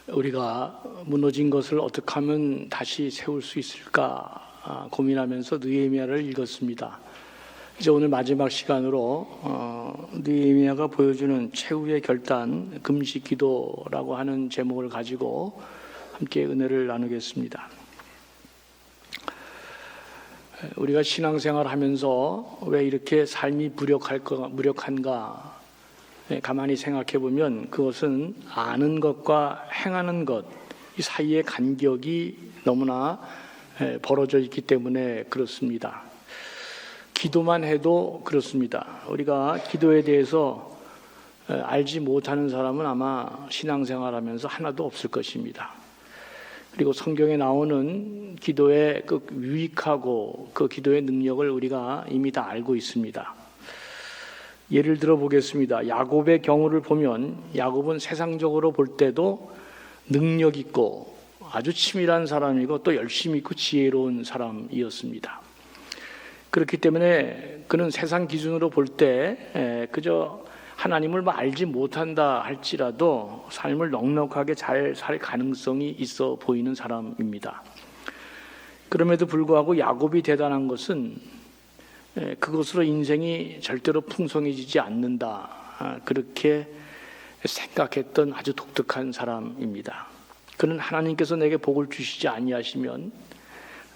우리가 무너진 것을 어떻게 하면 다시 세울 수 있을까 고민하면서 느헤미야를 읽었습니다. 이제 오늘 마지막 시간으로 느헤미야가 보여주는 최후의 결단, 금식 기도라고 하는 제목을 가지고 함께 은혜를 나누겠습니다. 우리가 신앙생활 하면서 왜 이렇게 삶이 무력한가 가만히 생각해 보면 그것은 아는 것과 행하는 것, 이 사이의 간격이 너무나 벌어져 있기 때문에 그렇습니다. 기도만 해도 그렇습니다. 우리가 기도에 대해서 알지 못하는 사람은 아마 신앙생활 하면서 하나도 없을 것입니다. 그리고 성경에 나오는 기도의 그 유익하고 그 기도의 능력을 우리가 이미 다 알고 있습니다. 예를 들어 보겠습니다. 야곱의 경우를 보면 야곱은 세상적으로 볼 때도 능력 있고 아주 치밀한 사람이고 또 열심히 있고 지혜로운 사람이었습니다. 그렇기 때문에 그는 세상 기준으로 볼 때 그저 하나님을 알지 못한다 할지라도 삶을 넉넉하게 잘 살 가능성이 있어 보이는 사람입니다. 그럼에도 불구하고 야곱이 대단한 것은 그것으로 인생이 절대로 풍성해지지 않는다, 그렇게 생각했던 아주 독특한 사람입니다. 그는 하나님께서 내게 복을 주시지 아니하시면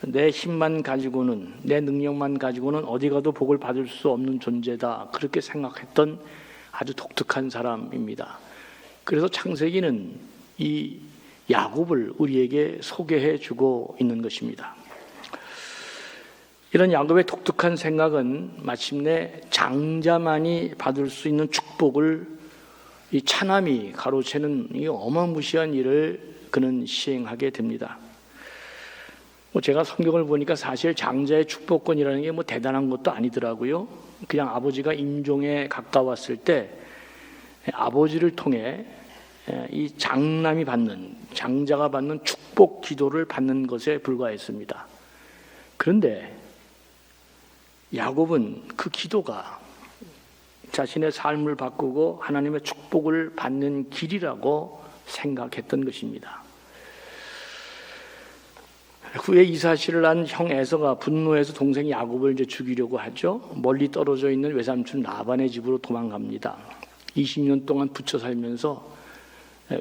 내 힘만 가지고는, 내 능력만 가지고는 어디 가도 복을 받을 수 없는 존재다, 그렇게 생각했던 아주 독특한 사람입니다. 그래서 창세기는 이 야곱을 우리에게 소개해 주고 있는 것입니다. 이런 야곱의 독특한 생각은 마침내 장자만이 받을 수 있는 축복을, 이 차남이 가로채는 이 어마무시한 일을 그는 시행하게 됩니다. 제가 성경을 보니까 사실 장자의 축복권이라는 게 대단한 것도 아니더라고요. 그냥 아버지가 임종에 가까웠을 때 아버지를 통해 이 장남이 받는, 장자가 받는 축복 기도를 받는 것에 불과했습니다. 그런데 야곱은 그 기도가 자신의 삶을 바꾸고 하나님의 축복을 받는 길이라고 생각했던 것입니다. 후에 이 사실을 안 형 에서가 분노해서 동생 야곱을 죽이려고 하죠. 멀리 떨어져 있는 외삼촌 라반의 집으로 도망갑니다. 20년 동안 붙여 살면서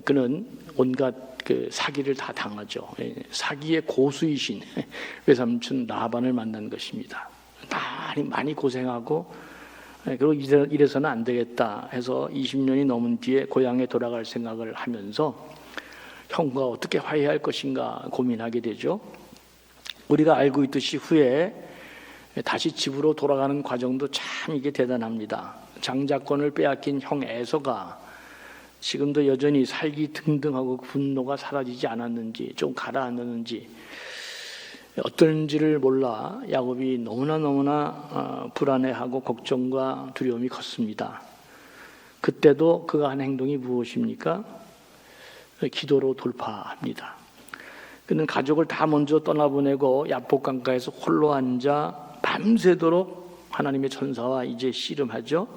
그는 온갖 사기를 다 당하죠. 사기의 고수이신 외삼촌 라반을 만난 것입니다. 많이 고생하고 그리고 이래서는 안 되겠다 해서 20년이 넘은 뒤에 고향에 돌아갈 생각을 하면서 형과 어떻게 화해할 것인가 고민하게 되죠. 우리가 알고 있듯이 후에 다시 집으로 돌아가는 과정도 참 이게 대단합니다. 장자권을 빼앗긴 형 에서가 지금도 여전히 살기 등등하고 분노가 사라지지 않았는지, 좀 가라앉았는지 어떤지를 몰라 야곱이 너무나 불안해하고 걱정과 두려움이 컸습니다. 그때도 그가 한 행동이 무엇입니까? 기도로 돌파합니다. 그는 가족을 다 먼저 떠나보내고 야복강가에서 홀로 앉아 밤새도록 하나님의 천사와 이제 씨름하죠.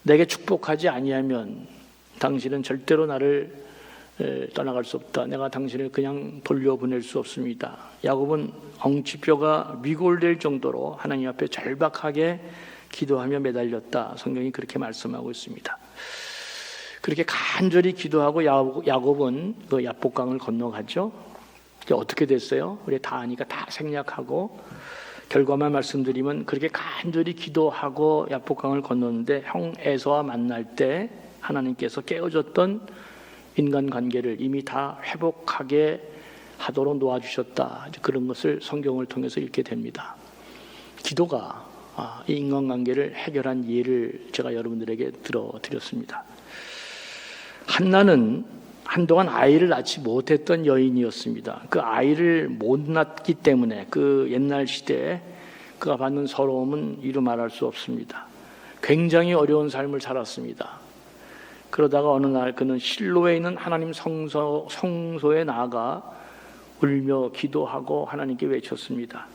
내게 축복하지 아니하면 당신은 절대로 나를 떠나갈 수 없다. 내가 당신을 그냥 돌려보낼 수 없습니다. 야곱은 엉치뼈가 위골될 정도로 하나님 앞에 절박하게 기도하며 매달렸다. 성경이 그렇게 말씀하고 있습니다. 그렇게 간절히 기도하고 야곱은 그 야복강을 건너가죠. 어떻게 됐어요? 우리 다 아니까 다 생략하고 결과만 말씀드리면 그렇게 간절히 기도하고 야복강을 건넜는데 형 에서와 만날 때 하나님께서 깨어졌던 인간관계를 이미 다 회복하게 하도록 놓아주셨다. 그런 것을 성경을 통해서 읽게 됩니다. 기도가 이 인간관계를 해결한 예를 제가 여러분들에게 들어드렸습니다. 한나는 한동안 아이를 낳지 못했던 여인이었습니다. 그 아이를 못 낳기 때문에 그 옛날 시대에 그가 받는 서러움은 이루 말할 수 없습니다. 굉장히 어려운 삶을 살았습니다. 그러다가 어느 날 그는 실로에 있는 하나님 성소에 나아가 울며 기도하고 하나님께 외쳤습니다.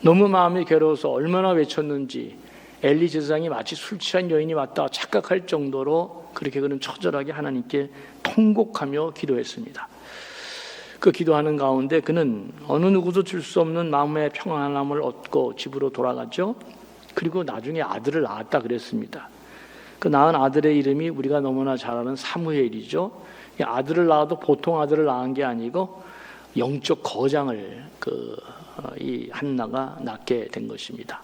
너무 마음이 괴로워서 얼마나 외쳤는지 엘리 제사장이 마치 술 취한 여인이 왔다 착각할 정도로 그렇게 그는 처절하게 하나님께 통곡하며 기도했습니다. 그 기도하는 가운데 그는 어느 누구도 줄 수 없는 마음의 평안함을 얻고 집으로 돌아갔죠. 그리고 나중에 아들을 낳았다 그랬습니다. 그 낳은 아들의 이름이 우리가 너무나 잘 아는 사무엘이죠. 아들을 낳아도 보통 아들을 낳은 게 아니고 영적 거장을 이 한나가 낳게 된 것입니다.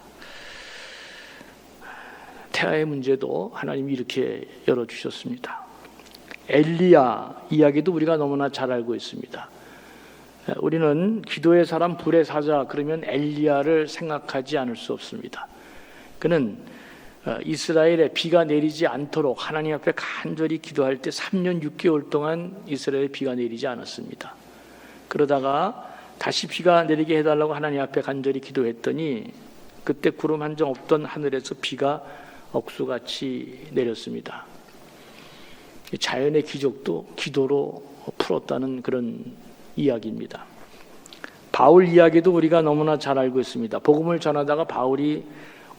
태아의 문제도 하나님이 이렇게 열어주셨습니다. 엘리야 이야기도 우리가 너무나 잘 알고 있습니다. 우리는 기도의 사람 불의 사자 그러면 엘리야를 생각하지 않을 수 없습니다. 그는 이스라엘에 비가 내리지 않도록 하나님 앞에 간절히 기도할 때 3년 6개월 동안 이스라엘에 비가 내리지 않았습니다. 그러다가 다시 비가 내리게 해달라고 하나님 앞에 간절히 기도했더니 그때 구름 한 점 없던 하늘에서 비가 억수같이 내렸습니다. 자연의 기적도 기도로 풀었다는 그런 이야기입니다. 바울 이야기도 우리가 너무나 잘 알고 있습니다. 복음을 전하다가 바울이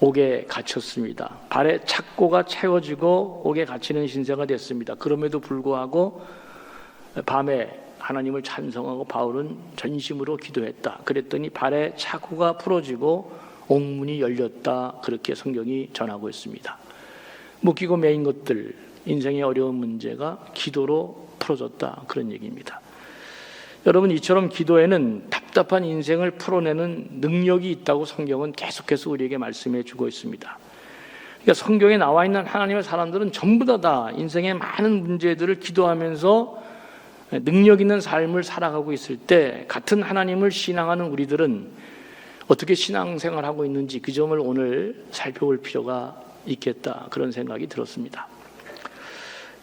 옥에 갇혔습니다. 발에 착고가 채워지고 옥에 갇히는 신세가 됐습니다. 그럼에도 불구하고 밤에 하나님을 찬송하고 바울은 전심으로 기도했다. 그랬더니 발에 착고가 풀어지고 옥문이 열렸다. 그렇게 성경이 전하고 있습니다. 묶이고 매인 것들, 인생의 어려운 문제가 기도로 풀어졌다. 그런 얘기입니다. 여러분, 이처럼 기도에는 답답한 인생을 풀어내는 능력이 있다고 성경은 계속해서 우리에게 말씀해 주고 있습니다. 그러니까 성경에 나와 있는 하나님의 사람들은 전부 다 인생의 많은 문제들을 기도하면서 능력 있는 삶을 살아가고 있을 때 같은 하나님을 신앙하는 우리들은 어떻게 신앙생활하고 있는지 그 점을 오늘 살펴볼 필요가 있겠다. 그런 생각이 들었습니다.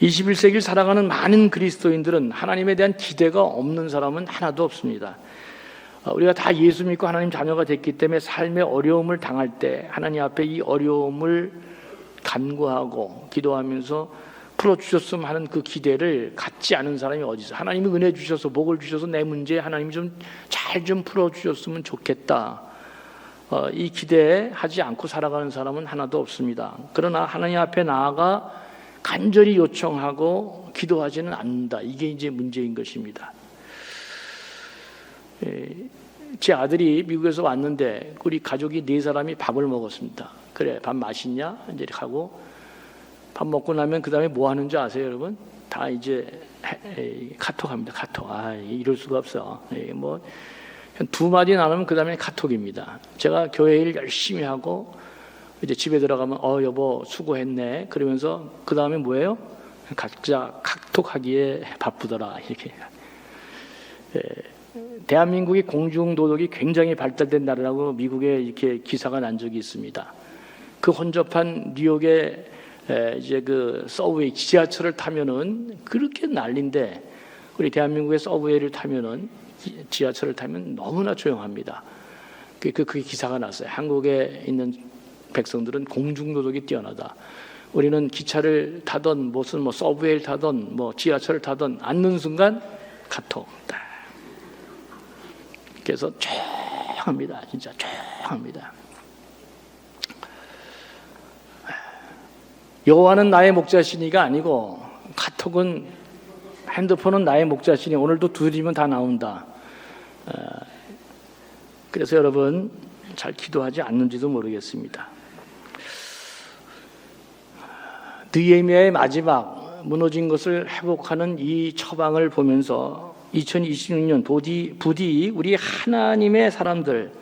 21세기를 살아가는 많은 그리스도인들은 하나님에 대한 기대가 없는 사람은 하나도 없습니다. 우리가 다 예수 믿고 하나님 자녀가 됐기 때문에 삶의 어려움을 당할 때 하나님 앞에 이 어려움을 간구하고 기도하면서 풀어주셨으면 하는 그 기대를 갖지 않은 사람이 어디 있어요? 하나님이 은혜 주셔서 복을 주셔서 내 문제 하나님이 좀 잘 좀 풀어주셨으면 좋겠다. 이 기대하지 않고 살아가는 사람은 하나도 없습니다. 그러나 하나님 앞에 나아가 간절히 요청하고 기도하지는 않는다. 이게 이제 문제인 것입니다. 제 아들이 미국에서 왔는데 우리 가족이 4사람이 밥을 먹었습니다. 그래, 밥 맛있냐? 이제 이렇게 하고 밥 먹고 나면 그 다음에 뭐 하는 줄 아세요, 여러분? 다 이제 카톡합니다. 카톡. 이럴 수가 없어. 뭐 한 2마디 나누면 그 다음에 카톡입니다. 제가 교회 일 열심히 하고 이제 집에 들어가면 여보 수고했네. 그러면서 그 다음에 뭐예요? 각자 카톡하기에 바쁘더라. 이렇게. 대한민국이 공중도덕이 굉장히 발달된 나라라고 미국에 이렇게 기사가 난 적이 있습니다. 그 혼잡한 뉴욕의 이제 그 서브웨이 지하철을 타면은 그렇게 난리인데 우리 대한민국의 서브웨이를 타면은 지하철을 타면 너무나 조용합니다. 그게 기사가 났어요. 한국에 있는 백성들은 공중도덕이 뛰어나다. 우리는 기차를 타던 무슨 서브웨이를 타던 지하철을 타던 앉는 순간 카톡. 그래서 조용합니다. 진짜 조용합니다. 여호와는 나의 목자시니가 아니고 카톡은 핸드폰은 나의 목자시니 오늘도 두드리면 다 나온다. 그래서 여러분 잘 기도하지 않는지도 모르겠습니다. 느헤미야의 마지막 무너진 것을 회복하는 이 처방을 보면서 2026년 부디 우리 하나님의 사람들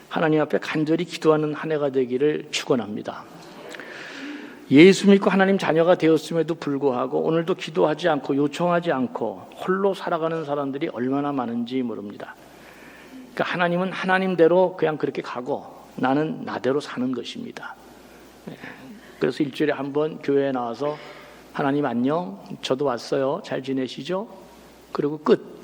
하나님 앞에 간절히 기도하는 한 해가 되기를 축원합니다. 예수 믿고 하나님 자녀가 되었음에도 불구하고 오늘도 기도하지 않고 요청하지 않고 홀로 살아가는 사람들이 얼마나 많은지 모릅니다. 그러니까 하나님은 하나님대로 그냥 그렇게 가고 나는 나대로 사는 것입니다. 그래서 일주일에 한 번 교회에 나와서 하나님 안녕, 저도 왔어요. 잘 지내시죠? 그리고 끝.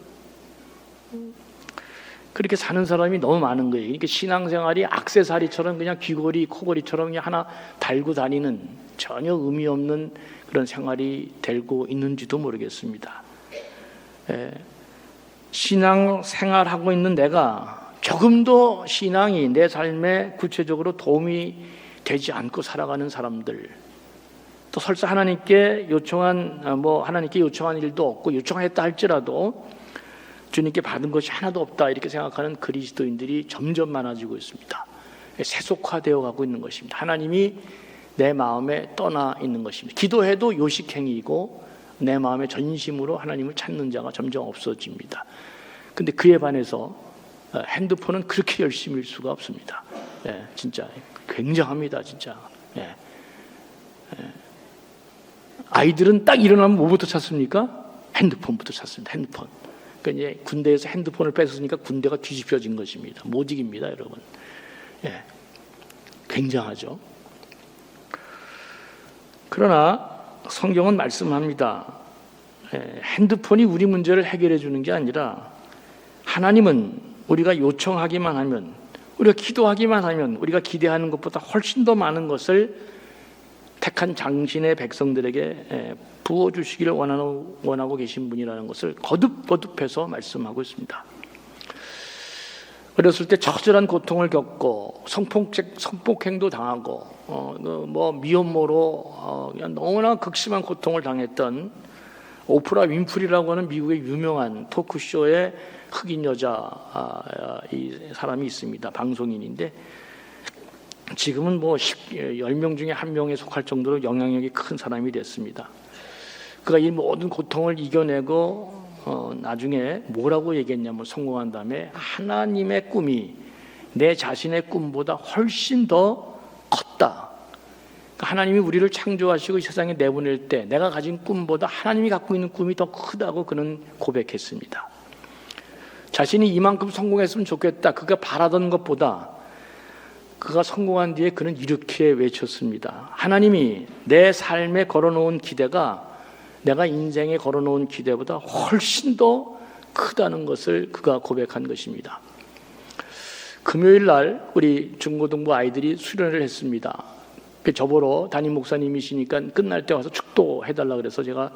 그렇게 사는 사람이 너무 많은 거예요. 그러니까 신앙생활이 액세서리처럼 그냥 귀걸이, 코걸이처럼 그냥 하나 달고 다니는 전혀 의미 없는 그런 생활이 되고 있는지도 모르겠습니다. 신앙생활하고 있는 내가 조금도 신앙이 내 삶에 구체적으로 도움이 되지 않고 살아가는 사람들, 또 설사 하나님께 요청한 일도 없고 요청했다 할지라도 주님께 받은 것이 하나도 없다 이렇게 생각하는 그리스도인들이 점점 많아지고 있습니다. 세속화되어 가고 있는 것입니다. 하나님이 내 마음에 떠나 있는 것입니다. 기도해도 요식행위이고 내 마음의 전심으로 하나님을 찾는 자가 점점 없어집니다. 근데 그에 반해서 핸드폰은 그렇게 열심일 수가 없습니다. 진짜 굉장합니다. 진짜. 아이들은 딱 일어나면 뭐부터 찾습니까? 핸드폰부터 찾습니다. 핸드폰. 그러니까 이제 군대에서 핸드폰을 뺏었으니까 군대가 뒤집혀진 것입니다. 못 이깁니다, 여러분. 굉장하죠. 그러나 성경은 말씀합니다. 핸드폰이 우리 문제를 해결해 주는 게 아니라 하나님은 우리가 요청하기만 하면, 우리가 기도하기만 하면, 우리가 기대하는 것보다 훨씬 더 많은 것을 택한 당신의 백성들에게 부어주시기를 원하고 계신 분이라는 것을 거듭거듭해서 말씀하고 있습니다. 어렸을 때 처절한 고통을 겪고 성폭행도 당하고 미혼모로 너무나 극심한 고통을 당했던 오프라 윈프리라고 하는 미국의 유명한 토크쇼의 흑인 여자 이 사람이 있습니다. 방송인인데 지금은 10명 중에 1명에 속할 정도로 영향력이 큰 사람이 됐습니다. 그가 이 모든 고통을 이겨내고 나중에 뭐라고 얘기했냐면, 성공한 다음에 하나님의 꿈이 내 자신의 꿈보다 훨씬 더 컸다. 하나님이 우리를 창조하시고 이 세상에 내보낼 때 내가 가진 꿈보다 하나님이 갖고 있는 꿈이 더 크다고 그는 고백했습니다. 자신이 이만큼 성공했으면 좋겠다, 그가 바라던 것보다 그가 성공한 뒤에 그는 이렇게 외쳤습니다. 하나님이 내 삶에 걸어놓은 기대가 내가 인생에 걸어놓은 기대보다 훨씬 더 크다는 것을 그가 고백한 것입니다. 금요일 날 우리 중고등부 아이들이 수련을 했습니다. 저보러 담임 목사님이시니까 끝날 때 와서 축도해달라 그래서 제가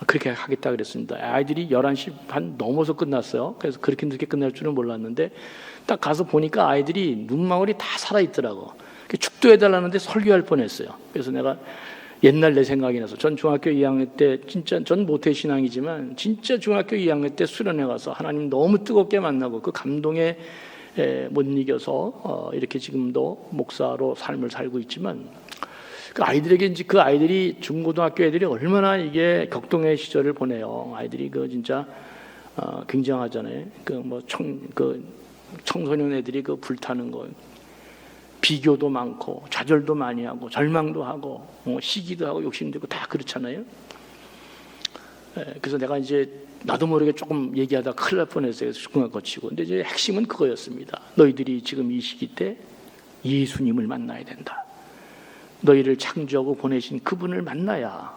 그렇게 하겠다 그랬습니다. 아이들이 11시 반 넘어서 끝났어요. 그래서 그렇게 늦게 끝날 줄은 몰랐는데 딱 가서 보니까 아이들이 눈망울이 다 살아있더라고. 축도해달라는데 설교할 뻔했어요. 그래서 내가 옛날 내 생각이 나서, 전 중학교 2학년 때 진짜, 전 모태신앙이지만 진짜 중학교 2학년 때 수련회 가서 하나님 너무 뜨겁게 만나고 그 감동에 못 이겨서 이렇게 지금도 목사로 삶을 살고 있지만, 그 아이들에게 이제 그 아이들이 중고등학교 애들이 얼마나 이게 격동의 시절을 보내요. 아이들이 그 진짜 굉장하잖아요. 청소년 애들이 그 불타는 거, 비교도 많고 좌절도 많이 하고 절망도 하고 시기도 하고 욕심도 있고 다 그렇잖아요. 그래서 내가 이제 나도 모르게 조금 얘기하다 큰일 날 뻔했어요. 중간 거치고. 근데 이제 핵심은 그거였습니다. 너희들이 지금 이 시기 때 예수님을 만나야 된다. 너희를 창조하고 보내신 그분을 만나야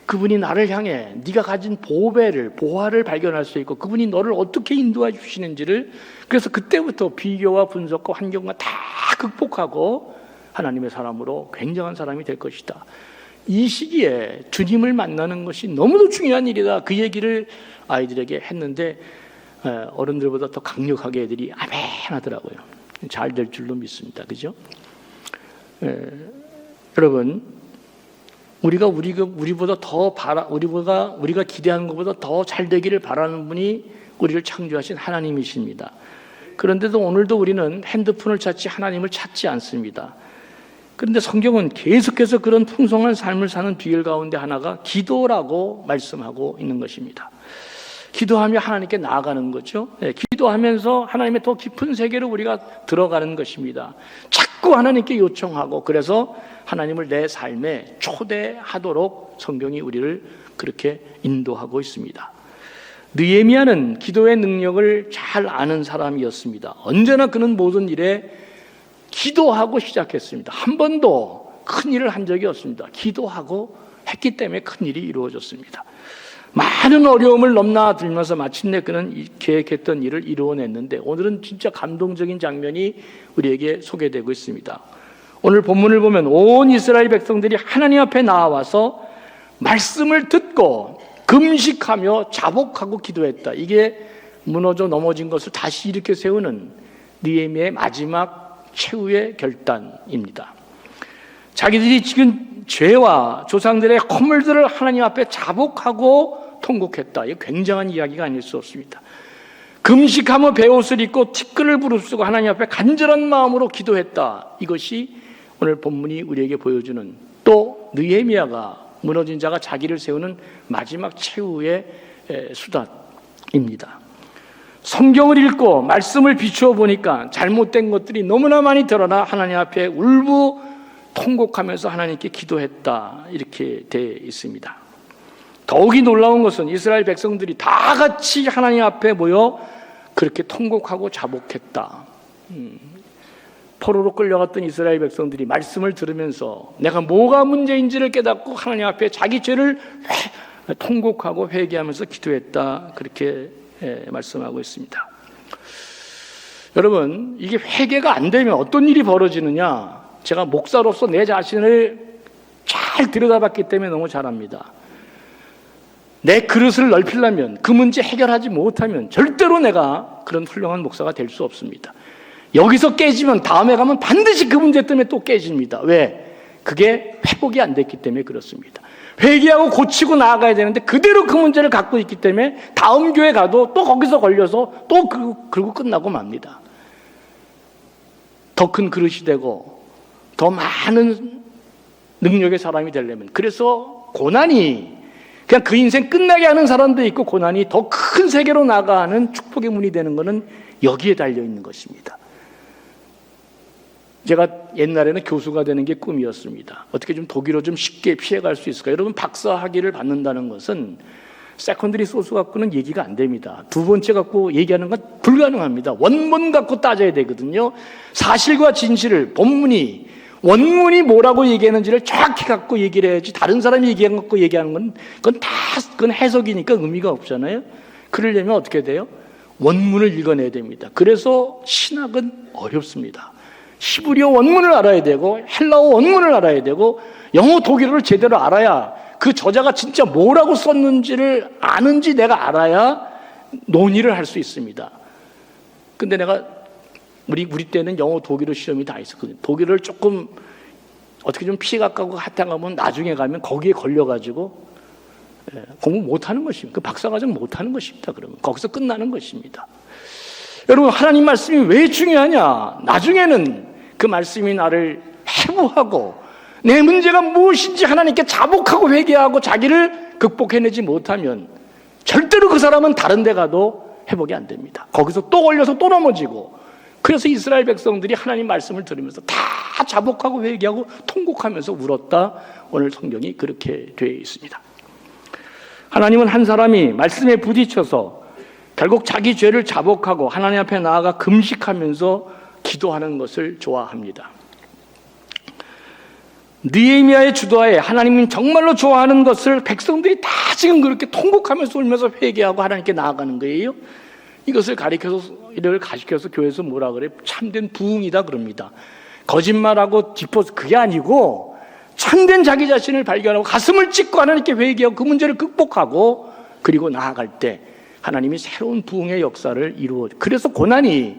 그분이 나를 향해 네가 가진 보화를 발견할 수 있고, 그분이 너를 어떻게 인도해 주시는지를, 그래서 그때부터 비교와 분석과 환경과 다 극복하고 하나님의 사람으로 굉장한 사람이 될 것이다. 이 시기에 주님을 만나는 것이 너무도 중요한 일이다. 그 얘기를 아이들에게 했는데 어른들보다 더 강력하게 애들이 아멘 하더라고요. 잘 될 줄로 믿습니다. 그죠? 여러분, 우리가 기대하는 것보다 더 잘 되기를 바라는 분이 우리를 창조하신 하나님이십니다. 그런데도 오늘도 우리는 핸드폰을 찾지 하나님을 찾지 않습니다. 그런데 성경은 계속해서 그런 풍성한 삶을 사는 비결 가운데 하나가 기도라고 말씀하고 있는 것입니다. 기도하며 하나님께 나아가는 거죠. 기도하면서 하나님의 더 깊은 세계로 우리가 들어가는 것입니다. 자꾸 하나님께 요청하고, 그래서 하나님을 내 삶에 초대하도록 성경이 우리를 그렇게 인도하고 있습니다. 느헤미야는 기도의 능력을 잘 아는 사람이었습니다. 언제나 그는 모든 일에 기도하고 시작했습니다. 한 번도 큰 일을 한 적이 없습니다. 기도하고 했기 때문에 큰 일이 이루어졌습니다. 많은 어려움을 넘나들면서 마침내 그는 계획했던 일을 이루어냈는데, 오늘은 진짜 감동적인 장면이 우리에게 소개되고 있습니다. 오늘 본문을 보면 온 이스라엘 백성들이 하나님 앞에 나와서 말씀을 듣고 금식하며 자복하고 기도했다. 이게 무너져 넘어진 것을 다시 일으켜 세우는 느헤미야의 마지막 최후의 결단입니다. 자기들이 지금 죄와 조상들의 허물들을 하나님 앞에 자복하고 통곡했다. 이거 굉장한 이야기가 아닐 수 없습니다. 금식하며 베옷을 입고 티끌을 부릅쓰고 하나님 앞에 간절한 마음으로 기도했다. 이것이 오늘 본문이 우리에게 보여주는, 또 느헤미야가 무너진 자가 자기를 세우는 마지막 최후의 수단입니다. 성경을 읽고 말씀을 비추어 보니까 잘못된 것들이 너무나 많이 드러나 하나님 앞에 울고 통곡하면서 하나님께 기도했다, 이렇게 되어 있습니다. 더욱이 놀라운 것은 이스라엘 백성들이 다 같이 하나님 앞에 모여 그렇게 통곡하고 자복했다. 포로로 끌려갔던 이스라엘 백성들이 말씀을 들으면서 내가 뭐가 문제인지를 깨닫고 하나님 앞에 자기 죄를 통곡하고 회개하면서 기도했다, 그렇게 말씀하고 있습니다. 여러분, 이게 회개가 안 되면 어떤 일이 벌어지느냐, 제가 목사로서 내 자신을 잘 들여다봤기 때문에 너무 잘 압니다. 내 그릇을 넓히려면, 그 문제 해결하지 못하면 절대로 내가 그런 훌륭한 목사가 될 수 없습니다. 여기서 깨지면 다음에 가면 반드시 그 문제 때문에 또 깨집니다. 왜? 그게 회복이 안 됐기 때문에 그렇습니다. 회개하고 고치고 나아가야 되는데 그대로 그 문제를 갖고 있기 때문에 다음 교회 가도 또 거기서 걸려서 또 그러고 끝나고 맙니다. 더 큰 그릇이 되고 더 많은 능력의 사람이 되려면, 그래서 고난이 그냥 그 인생 끝나게 하는 사람도 있고, 고난이 더 큰 세계로 나아가는 축복의 문이 되는 것은 여기에 달려있는 것입니다. 제가 옛날에는 교수가 되는 게 꿈이었습니다. 어떻게 좀 독일어 좀 쉽게 피해갈 수 있을까? 여러분, 박사 학위를 받는다는 것은 세컨더리 소스 갖고는 얘기가 안 됩니다. 두 번째 갖고 얘기하는 건 불가능합니다. 원문 갖고 따져야 되거든요. 사실과 진실을, 본문이, 원문이 뭐라고 얘기하는지를 정확히 갖고 얘기를 해야지, 다른 사람이 얘기한 거 갖고 얘기하는 건 그건 해석이니까 의미가 없잖아요. 그러려면 어떻게 돼요? 원문을 읽어내야 됩니다. 그래서 신학은 어렵습니다. 히브리어 원문을 알아야 되고, 헬라어 원문을 알아야 되고, 영어 독일어를 제대로 알아야, 그 저자가 진짜 뭐라고 썼는지를 아는지 내가 알아야 논의를 할 수 있습니다. 근데 내가 우리 때는 영어 독일어 시험이 다 있었거든요. 독일어를 조금 어떻게 좀 피해가고 하다가 보면 나중에 가면 거기에 걸려가지고 공부 못하는 것입니다. 그 박사과정 못하는 것입니다. 그러면 거기서 끝나는 것입니다. 여러분, 하나님 말씀이 왜 중요하냐? 나중에는 그 말씀이 나를 해부하고 내 문제가 무엇인지 하나님께 자복하고 회개하고 자기를 극복해내지 못하면 절대로 그 사람은 다른 데 가도 회복이 안 됩니다. 거기서 또 걸려서 또 넘어지고. 그래서 이스라엘 백성들이 하나님 말씀을 들으면서 다 자복하고 회개하고 통곡하면서 울었다. 오늘 성경이 그렇게 되어 있습니다. 하나님은 한 사람이 말씀에 부딪혀서 결국 자기 죄를 자복하고 하나님 앞에 나아가 금식하면서 기도하는 것을 좋아합니다. 느헤미야의 주도하에 하나님이 정말로 좋아하는 것을 백성들이 다 지금 그렇게 통곡하면서 울면서 회개하고 하나님께 나아가는 거예요. 이것을 가리켜서 교회에서 뭐라 그래? 참된 부흥이다 그럽니다. 거짓말하고 뒷포스, 그게 아니고 참된 자기 자신을 발견하고 가슴을 찢고 하나님께 회개하고 그 문제를 극복하고 그리고 나아갈 때 하나님이 새로운 부흥의 역사를 이루어, 그래서 고난이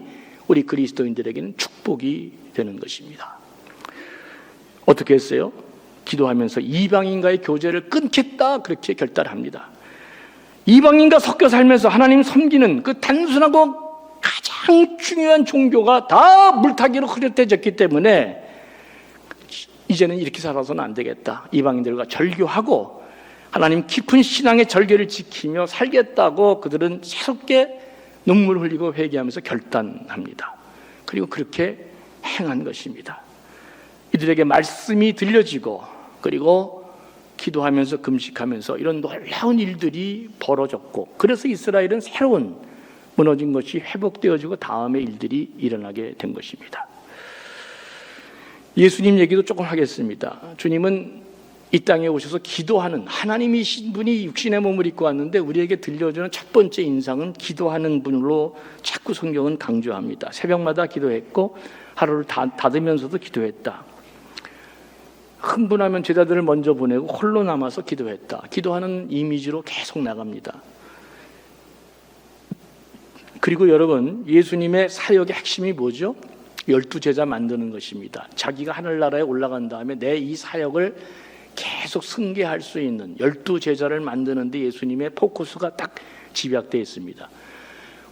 우리 그리스도인들에게는 축복이 되는 것입니다. 어떻게 했어요? 기도하면서 이방인과의 교제를 끊겠다, 그렇게 결단합니다. 이방인과 섞여 살면서 하나님 섬기는 그 단순하고 가장 중요한 종교가 다 물타기로 흐릿해졌기 때문에 이제는 이렇게 살아서는 안 되겠다. 이방인들과 절교하고 하나님 깊은 신앙의 절개를 지키며 살겠다고 그들은 새롭게 눈물 흘리고 회개하면서 결단합니다. 그리고 그렇게 행한 것입니다. 이들에게 말씀이 들려지고 그리고 기도하면서 금식하면서 이런 놀라운 일들이 벌어졌고, 그래서 이스라엘은 새로운 무너진 것이 회복되어지고 다음의 일들이 일어나게 된 것입니다. 예수님 얘기도 조금 하겠습니다. 주님은 이 땅에 오셔서 기도하는 하나님이신 분이 육신의 몸을 입고 왔는데 우리에게 들려주는 첫 번째 인상은 기도하는 분으로 자꾸 성경은 강조합니다. 새벽마다 기도했고 하루를 닫으면서도 기도했다. 흥분하면 제자들을 먼저 보내고 홀로 남아서 기도했다. 기도하는 이미지로 계속 나갑니다. 그리고 여러분, 예수님의 사역의 핵심이 뭐죠? 12제자 만드는 것입니다. 자기가 하늘나라에 올라간 다음에 내 이 사역을 계속 승계할 수 있는 12제자를 만드는데 예수님의 포커스가 딱 집약되어 있습니다.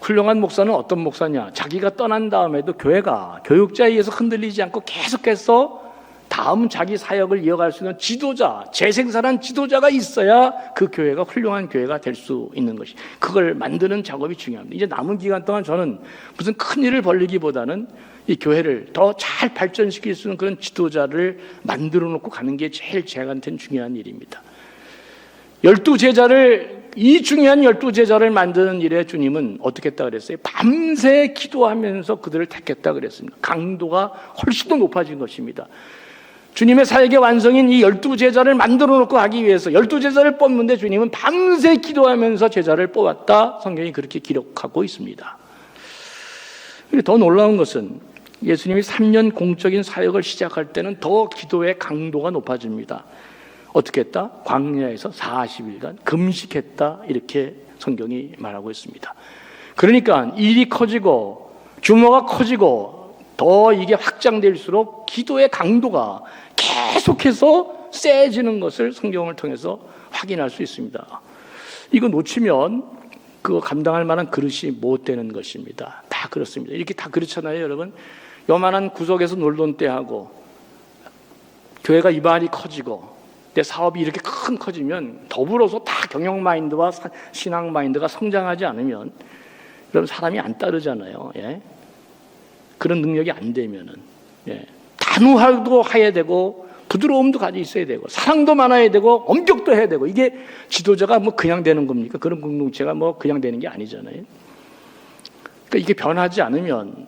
훌륭한 목사는 어떤 목사냐? 자기가 떠난 다음에도 교회가 교육자에 의해서 흔들리지 않고 계속해서 다음 자기 사역을 이어갈 수 있는 지도자, 재생산한 지도자가 있어야 그 교회가 훌륭한 교회가 될 수 있는 것이, 그걸 만드는 작업이 중요합니다. 이제 남은 기간 동안 저는 무슨 큰 일을 벌리기보다는 이 교회를 더 잘 발전시킬 수 있는 그런 지도자를 만들어 놓고 가는 게 제일 제한테는 중요한 일입니다. 12제자를, 이 중요한 12제자를 만드는 일에 주님은 어떻게 했다 그랬어요? 밤새 기도하면서 그들을 택했다 그랬습니다. 강도가 훨씬 더 높아진 것입니다. 주님의 사역의 완성인 이 12제자를 만들어 놓고 하기 위해서 12제자를 뽑는데 주님은 밤새 기도하면서 제자를 뽑았다. 성경이 그렇게 기록하고 있습니다. 더 놀라운 것은 예수님이 3년 공적인 사역을 시작할 때는 더 기도의 강도가 높아집니다. 어떻게 했다? 광야에서 40일간 금식했다. 이렇게 성경이 말하고 있습니다. 그러니까 일이 커지고 규모가 커지고 더 이게 확장될수록 기도의 강도가 계속해서 세지는 것을 성경을 통해서 확인할 수 있습니다. 이거 놓치면 그거 감당할 만한 그릇이 못 되는 것입니다. 다 그렇습니다. 이렇게 다 그렇잖아요, 여러분. 요만한 구석에서 놀던 때하고 교회가 이만이 커지고 내 사업이 이렇게 커지면 더불어서 다 경영 마인드와 신앙 마인드가 성장하지 않으면 그럼 사람이 안 따르잖아요. 예? 그런 능력이 안 되면은, 예. 단호하도 해야 되고 부드러움도 가지고 있어야 되고 사랑도 많아야 되고 엄격도 해야 되고, 이게 지도자가 뭐 그냥 되는 겁니까? 그런 공동체가 뭐 그냥 되는 게 아니잖아요. 그러니까 이게 변하지 않으면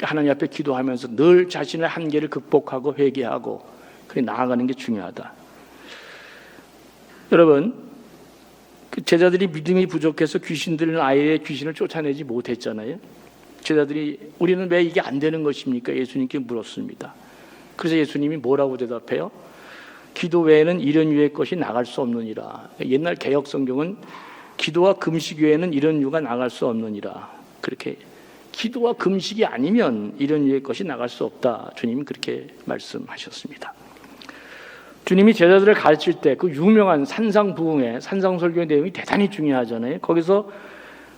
하나님 앞에 기도하면서 늘 자신의 한계를 극복하고 회개하고 그래 나아가는 게 중요하다. 여러분, 그 제자들이 믿음이 부족해서 귀신 들린 아이의 귀신을 쫓아내지 못했잖아요. 제자들이 우리는 왜 이게 안 되는 것입니까? 예수님께 물었습니다. 그래서 예수님이 뭐라고 대답해요? 기도 외에는 이런 유의 것이 나갈 수 없느니라. 옛날 개역 성경은 기도와 금식 외에는 이런 유가 나갈 수 없느니라. 그렇게 기도와 금식이 아니면 이런 유의 것이 나갈 수 없다. 주님이 그렇게 말씀하셨습니다. 주님이 제자들을 가르칠 때 그 유명한 산상부흥의 산상설교의 내용이 대단히 중요하잖아요. 거기서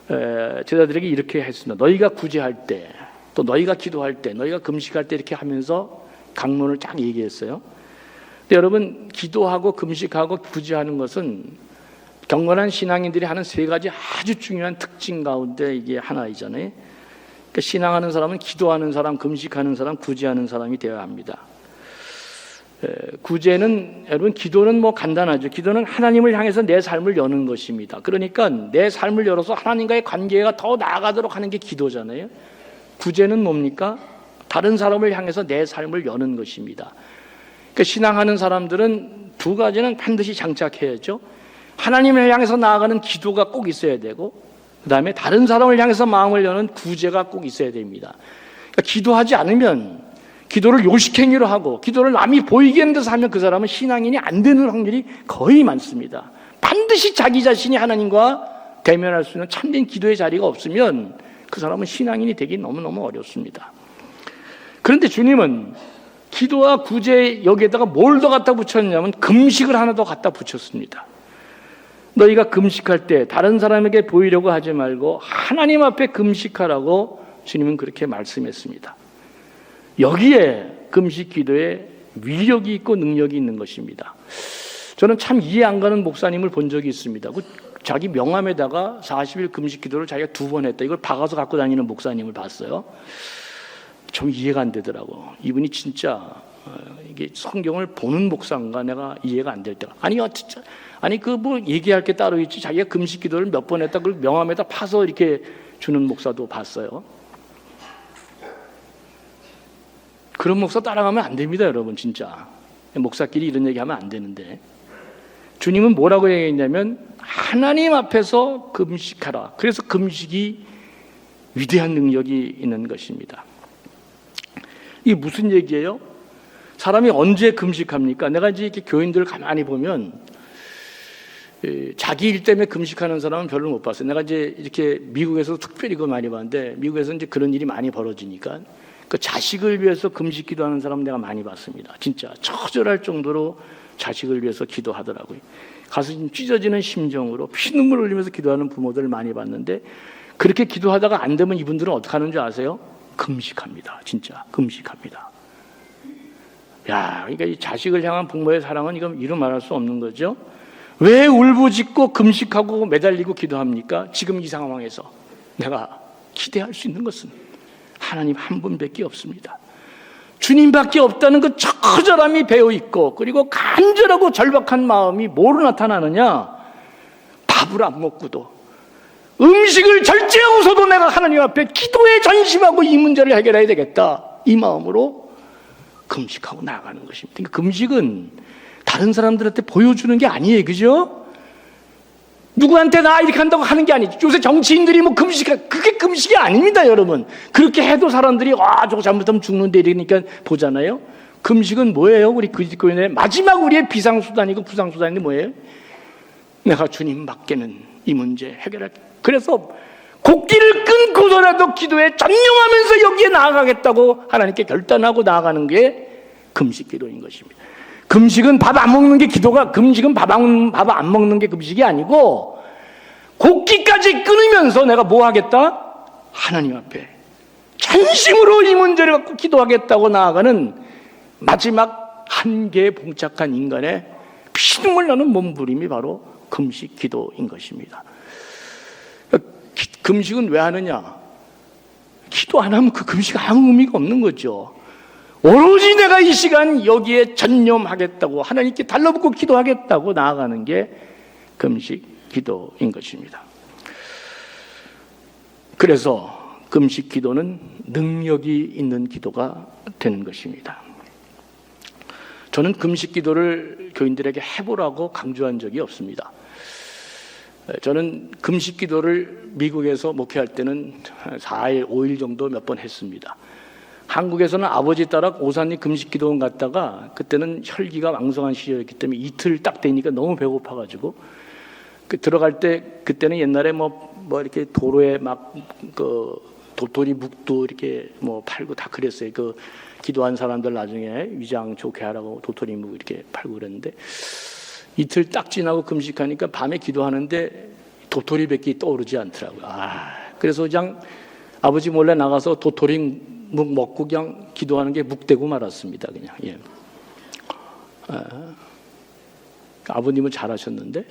제자들에게 이렇게 했습니다. 너희가 구제할 때, 또 너희가 기도할 때, 너희가 금식할 때 이렇게 하면서 강론을 쫙 얘기했어요. 근데 여러분, 기도하고 금식하고 구제하는 것은 경건한 신앙인들이 하는 세 가지 아주 중요한 특징 가운데 이게 하나이잖아요. 그러니까 신앙하는 사람은 기도하는 사람, 금식하는 사람, 구제하는 사람이 되어야 합니다. 구제는, 여러분, 기도는 뭐 간단하죠. 기도는 하나님을 향해서 내 삶을 여는 것입니다. 그러니까 내 삶을 열어서 하나님과의 관계가 더 나아가도록 하는 게 기도잖아요. 구제는 뭡니까? 다른 사람을 향해서 내 삶을 여는 것입니다. 그러니까 신앙하는 사람들은 두 가지는 반드시 장착해야죠. 하나님을 향해서 나아가는 기도가 꼭 있어야 되고, 그 다음에 다른 사람을 향해서 마음을 여는 구제가 꼭 있어야 됩니다. 그러니까 기도하지 않으면, 기도를 요식행위로 하고 기도를 남이 보이게 하는 데서 하면 그 사람은 신앙인이 안 되는 확률이 거의 많습니다. 반드시 자기 자신이 하나님과 대면할 수 있는 참된 기도의 자리가 없으면 그 사람은 신앙인이 되기 너무너무 어렵습니다. 그런데 주님은 기도와 구제 여기에다가 뭘 더 갖다 붙였냐면 금식을 하나 더 갖다 붙였습니다. 너희가 금식할 때 다른 사람에게 보이려고 하지 말고 하나님 앞에 금식하라고 주님은 그렇게 말씀했습니다. 여기에 금식 기도에 위력이 있고 능력이 있는 것입니다. 저는 참 이해 안 가는 목사님을 본 적이 있습니다. 자기 명함에다가 40일 금식 기도를 자기가 2번 했다. 이걸 박아서 갖고 다니는 목사님을 봤어요. 좀 이해가 안 되더라고. 이분이 진짜 이게 성경을 보는 목사인가 내가 이해가 안 될 때가. 진짜 아니 그 뭐 얘기할 게 따로 있지. 자기가 금식 기도를 몇 번 했다. 그걸 명함에다 파서 이렇게 주는 목사도 봤어요. 그런 목사 따라가면 안 됩니다, 여러분, 진짜. 목사끼리 이런 얘기하면 안 되는데. 주님은 뭐라고 얘기했냐면 하나님 앞에서 금식하라. 그래서 금식이 위대한 능력이 있는 것입니다. 이게 무슨 얘기예요? 사람이 언제 금식합니까? 내가 이제 이렇게 교인들을 가만히 보면 자기 일 때문에 금식하는 사람은 별로 못 봤어요. 내가 이제 이렇게 미국에서 특별히 그거 많이 봤는데 미국에서 이제 그런 일이 많이 벌어지니까 그 자식을 위해서 금식 기도하는 사람 내가 많이 봤습니다. 진짜 처절할 정도로 자식을 위해서 기도하더라고요. 가슴이 찢어지는 심정으로 피눈물 흘리면서 기도하는 부모들을 많이 봤는데, 그렇게 기도하다가 안 되면 이분들은 어떻게 하는 줄 아세요? 금식합니다. 진짜 금식합니다. 야, 그러니까 이 자식을 향한 부모의 사랑은 이건 이루 말할 수 없는 거죠. 왜 울부짖고 금식하고 매달리고 기도합니까? 지금 이 상황에서 내가 기대할 수 있는 것은 하나님 한 분밖에 없습니다. 주님밖에 없다는 그 처절함이 배어있고, 그리고 간절하고 절박한 마음이 뭐로 나타나느냐? 밥을 안 먹고도, 음식을 절제하고서도 내가 하나님 앞에 기도에 전심하고 이 문제를 해결해야 되겠다, 이 마음으로 금식하고 나아가는 것입니다. 그러니까 금식은 다른 사람들한테 보여주는 게 아니에요. 그죠? 누구한테 나 이렇게 한다고 하는 게 아니죠. 요새 정치인들이 뭐 그게 금식이 아닙니다, 여러분. 그렇게 해도 사람들이 저거 잘못하면 죽는데 이러니까 보잖아요. 금식은 뭐예요? 우리 그리스도인의 마지막 우리의 비상수단이고 부상수단이 뭐예요? 내가 주님밖에는 이 문제 해결할게. 그래서 곡기를 끊고서라도 기도에 전념하면서 여기에 나아가겠다고 하나님께 결단하고 나아가는 게 금식 기도인 것입니다. 금식은 밥 안 먹는 게 기도가, 금식은 밥 안 먹는 게 금식이 아니고, 곡기까지 끊으면서 내가 뭐 하겠다? 하나님 앞에 전심으로 이 문제를 갖고 기도하겠다고 나아가는 마지막 한계에 봉착한 인간의 피눈물 나는 몸부림이 바로 금식 기도인 것입니다. 금식은 왜 하느냐? 기도 안 하면 그 금식 아무 의미가 없는 거죠. 오로지 내가 이 시간 여기에 전념하겠다고, 하나님께 달라붙고 기도하겠다고 나아가는 게 금식 기도인 것입니다. 그래서 금식 기도는 능력이 있는 기도가 되는 것입니다. 저는 금식 기도를 교인들에게 해보라고 강조한 적이 없습니다. 저는 금식 기도를 미국에서 목회할 때는 4일, 5일 정도 몇 번 했습니다. 한국에서는 아버지 따라 오산리 금식기도원 갔다가, 그때는 혈기가 왕성한 시절이었기 때문에 이틀 딱 되니까 너무 배고파가지고 들어갈 때, 그때는 옛날에 뭐 이렇게 도로에 막 도토리 묵도 이렇게 뭐 팔고 다 그랬어요. 그 기도한 사람들 나중에 위장 좋게 하라고 도토리 묵 이렇게 팔고 그랬는데, 이틀 딱 지나고 금식하니까 밤에 기도하는데 도토리밖에 떠오르지 않더라고요. 그래서 그냥 아버지 몰래 나가서 도토리 묵 먹고 그냥 기도하는 게 묵되고 말았습니다. 그냥. 예. 아버님은 잘하셨는데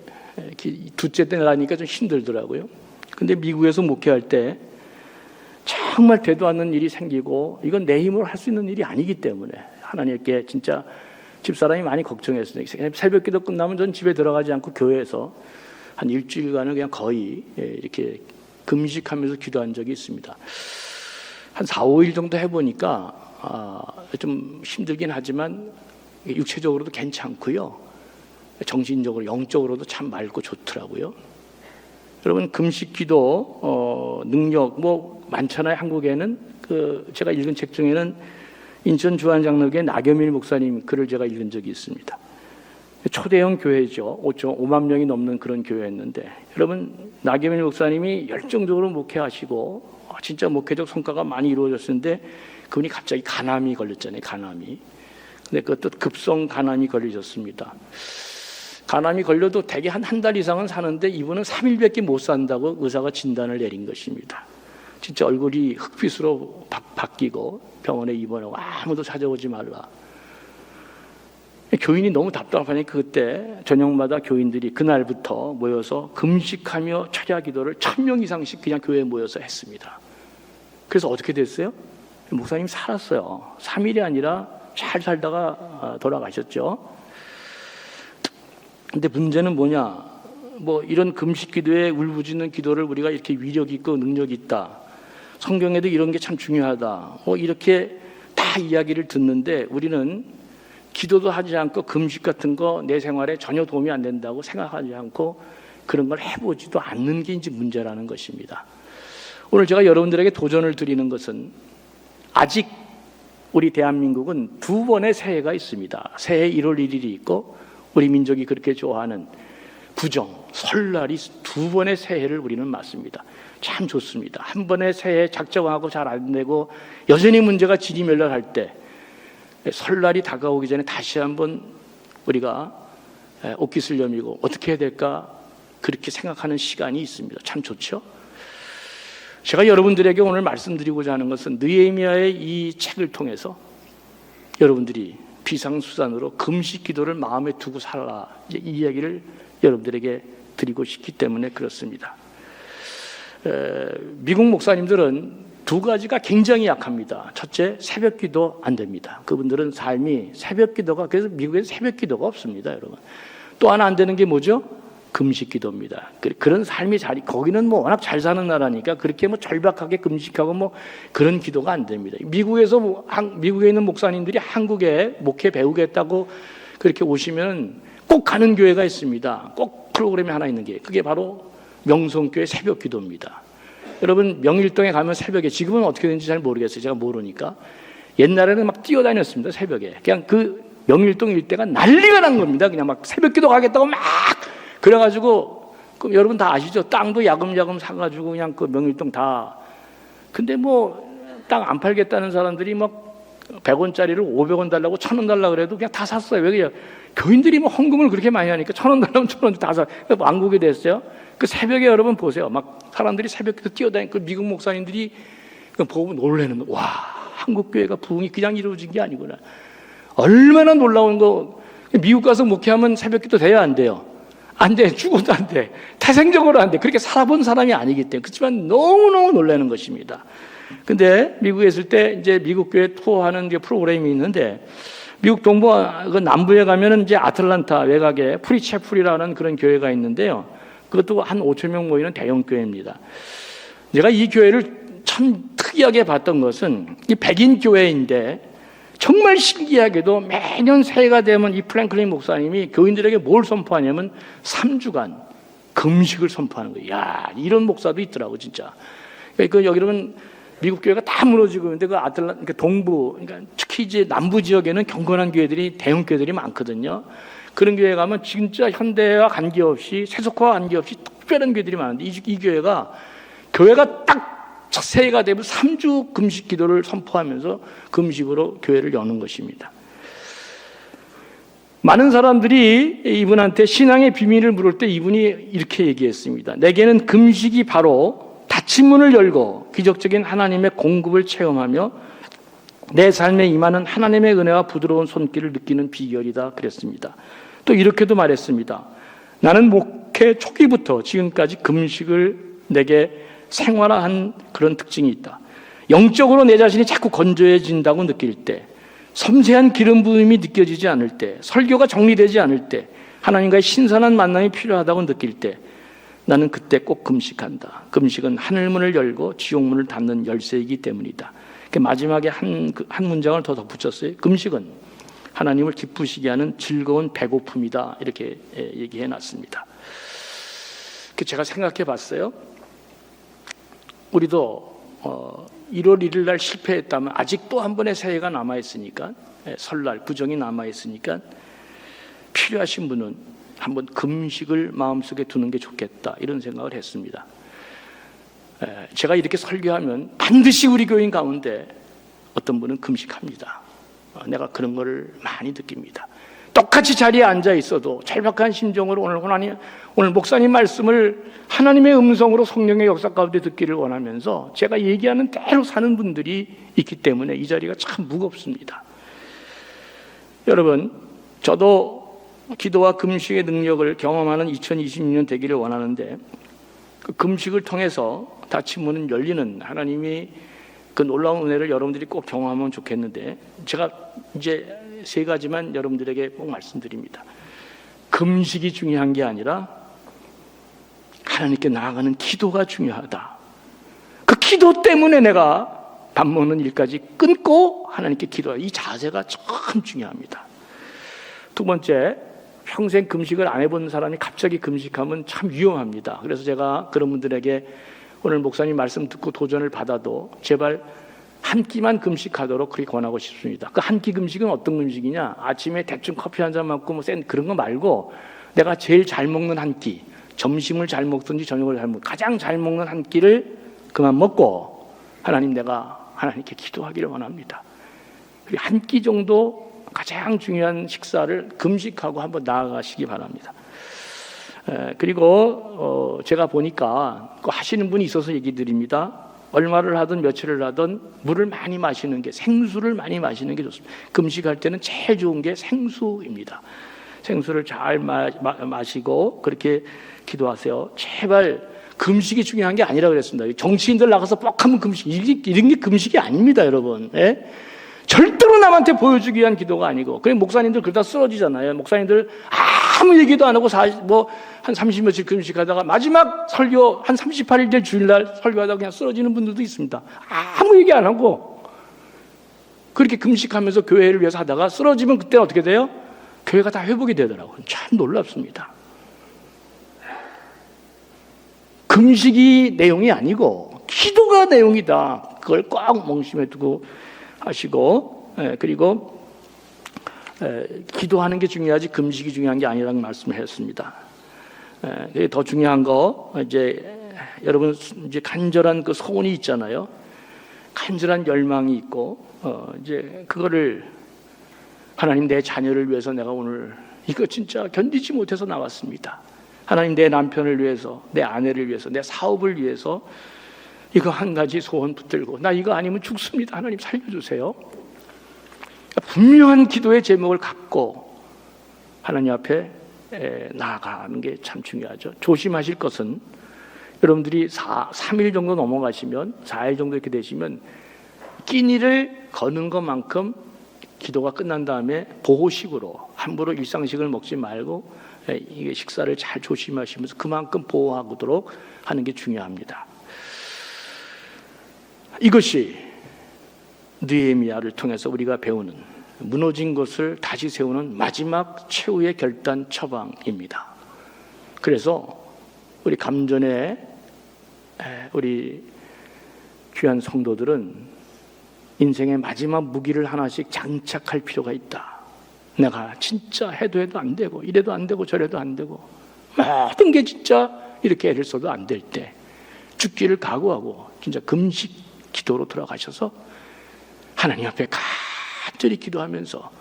둘째 때 나니까 좀 힘들더라고요. 근데 미국에서 목회할 때 정말 되도 않는 일이 생기고, 이건 내 힘으로 할 수 있는 일이 아니기 때문에 하나님께 진짜 집사람이 많이 걱정했어요. 새벽 기도 끝나면 전 집에 들어가지 않고 교회에서 한 일주일간은 그냥 거의 이렇게 금식하면서 기도한 적이 있습니다. 한 4, 5일 정도 해보니까 좀 힘들긴 하지만 육체적으로도 괜찮고요. 정신적으로, 영적으로도 참 맑고 좋더라고요. 여러분, 금식 기도 능력 뭐 많잖아요. 한국에는 제가 읽은 책 중에는 인천 주한장로교회 나겸일 목사님 글을 제가 읽은 적이 있습니다. 초대형 교회죠. 5만 명이 넘는 그런 교회였는데, 여러분, 나겸일 목사님이 열정적으로 목회하시고 진짜 목회적 성과가 많이 이루어졌는데, 그분이 갑자기 간암이 걸렸잖아요. 간암이. 근데 그것도 급성 간암이 걸리셨습니다. 간암이 걸려도 대개 한 달 이상은 사는데, 이분은 3일밖에 못 산다고 의사가 진단을 내린 것입니다. 진짜 얼굴이 흑빛으로 바뀌고 병원에 입원하고 아무도 찾아오지 말라. 교인이 너무 답답하니까 그때 저녁마다 교인들이 그날부터 모여서 금식하며 철야 기도를 1000명 이상씩 그냥 교회에 모여서 했습니다. 그래서 어떻게 됐어요? 목사님 살았어요. 3일이 아니라 잘 살다가 돌아가셨죠. 근데 문제는 뭐냐? 뭐 이런 금식 기도에 울부짖는 기도를 우리가 이렇게 위력 있고 능력 있다, 성경에도 이런 게 참 중요하다, 이렇게 다 이야기를 듣는데, 우리는 기도도 하지 않고 금식 같은 거 내 생활에 전혀 도움이 안 된다고 생각하지 않고 그런 걸 해보지도 않는 게 이제 문제라는 것입니다. 오늘 제가 여러분들에게 도전을 드리는 것은, 아직 우리 대한민국은 2번의 새해가 있습니다. 새해 1월 1일이 있고, 우리 민족이 그렇게 좋아하는 부정, 설날이 두 번의 새해를 우리는 맞습니다. 참 좋습니다. 한 번의 새해 작정하고 잘 안 되고 여전히 문제가 지리멸렬할 때 설날이 다가오기 전에 다시 한번 우리가 옷깃을 여미고 어떻게 해야 될까 그렇게 생각하는 시간이 있습니다. 참 좋죠. 제가 여러분들에게 오늘 말씀드리고자 하는 것은 느헤미야의 이 책을 통해서 여러분들이 비상수단으로 금식 기도를 마음에 두고 살아라, 이 이야기를 여러분들에게 드리고 싶기 때문에 그렇습니다. 미국 목사님들은 두 가지가 굉장히 약합니다. 첫째, 새벽 기도 안 됩니다. 그분들은 삶이 새벽 기도가, 그래서 미국에서 새벽 기도가 없습니다, 여러분. 또 하나 안 되는 게 뭐죠? 금식 기도입니다. 그런 삶이 거기는 뭐 워낙 잘 사는 나라니까 그렇게 뭐 절박하게 금식하고 뭐 그런 기도가 안 됩니다. 미국에 있는 목사님들이 한국에 목회 배우겠다고 그렇게 오시면 꼭 가는 교회가 있습니다. 꼭 프로그램이 하나 있는 게, 그게 바로 명성교회 새벽 기도입니다. 여러분, 명일동에 가면 새벽에, 지금은 어떻게 되는지 잘 모르겠어요. 제가 모르니까. 옛날에는 막 뛰어다녔습니다, 새벽에. 그냥 그 명일동 일대가 난리가 난 겁니다. 그냥 막 새벽 기도 가겠다고 막. 그래가지고, 그럼 여러분 다 아시죠? 땅도 야금야금 사가지고 그냥 그 명일동 다. 근데 뭐, 땅 안 팔겠다는 사람들이 막 100원짜리를 500원 달라고 1000원 달라고 그래도 그냥 다 샀어요. 왜 그래요? 교인들이 뭐 헌금을 그렇게 많이 하니까 1000원 달라면 1000원 다 사. 왕국이 됐어요. 그 새벽에 여러분 보세요. 막 사람들이 새벽에도 뛰어다니고, 그 미국 목사님들이 보고 놀라는 거. 와, 한국 교회가 부흥이 그냥 이루어진 게 아니구나. 얼마나 놀라운 거. 미국 가서 목회하면 새벽기도 돼야 안 돼요? 안 돼. 죽어도 안 돼. 태생적으로 안 돼. 그렇게 살아본 사람이 아니기 때문에. 그렇지만 너무너무 놀라는 것입니다. 근데 미국에 있을 때 이제 미국 교회 투어하는 게 프로그램이 있는데, 미국 동부, 그 남부에 가면은 이제 아틀란타 외곽에 프리채플이라는 그런 교회가 있는데요. 그것도 한 5천 명 모이는 대형 교회입니다. 제가 이 교회를 참 특이하게 봤던 것은, 이 백인 교회인데 정말 신기하게도 매년 새해가 되면 이 프랭클린 목사님이 교인들에게 뭘 선포하냐면 3주간 금식을 선포하는 거예요. 야, 이런 목사도 있더라고, 진짜. 그러니까 여기는 미국 교회가 다 무너지고 있는데 그 그러니까 동부, 그러니까 특히 이제 남부 지역에는 경건한 교회들이, 대형 교회들이 많거든요. 그런 교회 가면 진짜 현대와 관계없이, 세속화와 관계없이 특별한 교회들이 많은데, 이 교회가 딱 새해가 되면 3주 금식 기도를 선포하면서 금식으로 교회를 여는 것입니다. 많은 사람들이 이분한테 신앙의 비밀을 물을 때 이분이 이렇게 얘기했습니다. 내게는 금식이 바로 닫힌 문을 열고 기적적인 하나님의 공급을 체험하며 내 삶에 임하는 하나님의 은혜와 부드러운 손길을 느끼는 비결이다, 그랬습니다. 또 이렇게도 말했습니다. 나는 목회 초기부터 지금까지 금식을 내게 생활화한 그런 특징이 있다. 영적으로 내 자신이 자꾸 건조해진다고 느낄 때, 섬세한 기름 부음이 느껴지지 않을 때, 설교가 정리되지 않을 때, 하나님과의 신선한 만남이 필요하다고 느낄 때, 나는 그때 꼭 금식한다. 금식은 하늘문을 열고 지옥문을 닫는 열쇠이기 때문이다. 마지막에 한 문장을 더 덧붙였어요. 금식은 하나님을 기쁘시게 하는 즐거운 배고픔이다. 이렇게 얘기해 놨습니다. 제가 생각해 봤어요. 우리도 1월 1일 날 실패했다면 아직 또 한 번의 새해가 남아있으니까, 설날 부정이 남아있으니까 필요하신 분은 한번 금식을 마음속에 두는 게 좋겠다, 이런 생각을 했습니다. 제가 이렇게 설교하면 반드시 우리 교인 가운데 어떤 분은 금식합니다. 내가 그런 거를 많이 느낍니다. 똑같이 자리에 앉아 있어도 절박한 심정으로 오늘 목사님 말씀을 하나님의 음성으로 성령의 역사 가운데 듣기를 원하면서 제가 얘기하는 대로 사는 분들이 있기 때문에 이 자리가 참 무겁습니다. 여러분, 저도 기도와 금식의 능력을 경험하는 2026년 되기를 원하는데, 그 금식을 통해서 닫힌 문은 열리는 하나님이 그 놀라운 은혜를 여러분들이 꼭 경험하면 좋겠는데, 제가 이제 3가지만 여러분들에게 꼭 말씀드립니다. 금식이 중요한 게 아니라 하나님께 나아가는 기도가 중요하다. 그 기도 때문에 내가 밥 먹는 일까지 끊고 하나님께 기도하는 이 자세가 참 중요합니다. 두 번째, 평생 금식을 안 해본 사람이 갑자기 금식하면 참 위험합니다. 그래서 제가 그런 분들에게 오늘 목사님 말씀 듣고 도전을 받아도 제발 한 끼만 금식하도록 그렇게 권하고 싶습니다. 그 한 끼 금식은 어떤 금식이냐? 아침에 대충 커피 한 잔 먹고 그런 거 말고 내가 제일 잘 먹는 한 끼, 점심을 잘 먹든지 저녁을 잘 먹든 가장 잘 먹는 한 끼를 그만 먹고 하나님, 내가 하나님께 기도하기를 원합니다. 그리고 한 끼 정도 가장 중요한 식사를 금식하고 한번 나아가시기 바랍니다. 그리고 제가 보니까 하시는 분이 있어서 얘기 드립니다. 얼마를 하든 며칠을 하든 물을 많이 마시는 게, 생수를 많이 마시는 게 좋습니다. 금식할 때는 제일 좋은 게 생수입니다. 생수를 잘 마시고 그렇게 기도하세요. 제발 금식이 중요한 게 아니라 그랬습니다. 정치인들 나가서 뻑하면 금식, 이런 게 금식이 아닙니다, 여러분. 예? 절대로 남한테 보여주기 위한 기도가 아니고. 그래, 목사님들 그러다 쓰러지잖아요. 목사님들 아무 얘기도 안 하고 한 30며칠 금식하다가 마지막 설교 한 38일 될 주일날 설교하다가 그냥 쓰러지는 분들도 있습니다. 아무 얘기 안 하고 그렇게 금식하면서 교회를 위해서 하다가 쓰러지면 그때 어떻게 돼요? 교회가 다 회복이 되더라고요. 참 놀랍습니다. 금식이 내용이 아니고 기도가 내용이다. 그걸 꽉 멍심에 두고 하시고, 그리고 기도하는 게 중요하지 금식이 중요한 게 아니라는 말씀을 했습니다. 더 중요한 거, 이제 여러분 이제 간절한 그 소원이 있잖아요. 간절한 열망이 있고, 이제 그거를 하나님, 내 자녀를 위해서 내가 오늘 이거 진짜 견디지 못해서 나왔습니다. 하나님, 내 남편을 위해서, 내 아내를 위해서, 내 사업을 위해서 이거 한 가지 소원 붙들고, 나 이거 아니면 죽습니다. 하나님 살려주세요. 분명한 기도의 제목을 갖고 하나님 앞에 나아가는 게 참 중요하죠. 조심하실 것은, 여러분들이 3일 정도 넘어가시면, 4일 정도 이렇게 되시면 끼니를 거는 것만큼 기도가 끝난 다음에 보호식으로 함부로 일상식을 먹지 말고 이게 식사를 잘 조심하시면서 그만큼 보호하도록 하는 게 중요합니다. 이것이 느헤미야를 통해서 우리가 배우는, 무너진 것을 다시 세우는 마지막 최후의 결단 처방입니다. 그래서 우리 감전에 우리 귀한 성도들은 인생의 마지막 무기를 하나씩 장착할 필요가 있다. 내가 진짜 해도 안 되고, 이래도 안 되고, 저래도 안 되고, 모든 게 진짜 이렇게 애를 써도 안 될 때 죽기를 각오하고 진짜 금식 기도로 들어가셔서 하나님 앞에 간절히 기도하면서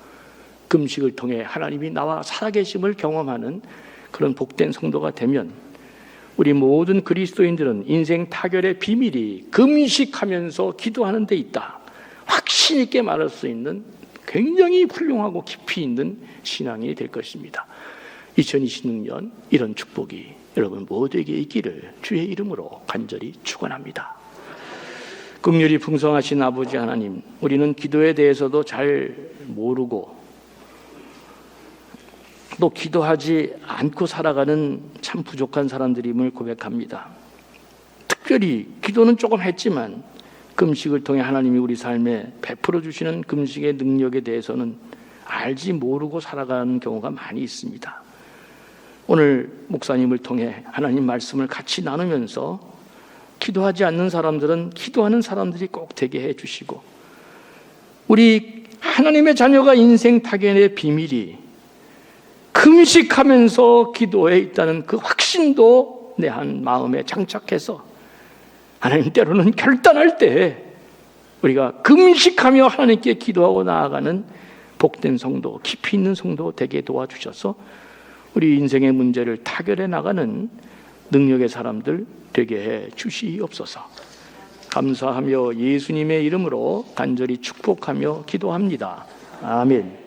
금식을 통해 하나님이 나와 살아계심을 경험하는 그런 복된 성도가 되면, 우리 모든 그리스도인들은 인생 타결의 비밀이 금식하면서 기도하는 데 있다. 확신 있게 말할 수 있는 굉장히 훌륭하고 깊이 있는 신앙이 될 것입니다. 2026년 이런 축복이 여러분 모두에게 있기를 주의 이름으로 간절히 축원합니다. 긍휼이 풍성하신 아버지 하나님, 우리는 기도에 대해서도 잘 모르고 또 기도하지 않고 살아가는 참 부족한 사람들임을 고백합니다. 특별히 기도는 조금 했지만 금식을 통해 하나님이 우리 삶에 베풀어 주시는 금식의 능력에 대해서는 알지 모르고 살아가는 경우가 많이 있습니다. 오늘 목사님을 통해 하나님 말씀을 같이 나누면서 기도하지 않는 사람들은 기도하는 사람들이 꼭 되게 해주시고, 우리 하나님의 자녀가 인생 타결의 비밀이 금식하면서 기도에 있다는 그 확신도 내 한 마음에 장착해서 하나님, 때로는 결단할 때 우리가 금식하며 하나님께 기도하고 나아가는 복된 성도, 깊이 있는 성도 되게 도와주셔서 우리 인생의 문제를 타결해 나가는 능력의 사람들 되게 해 주시옵소서. 감사하며 예수님의 이름으로 간절히 축복하며 기도합니다. 아멘.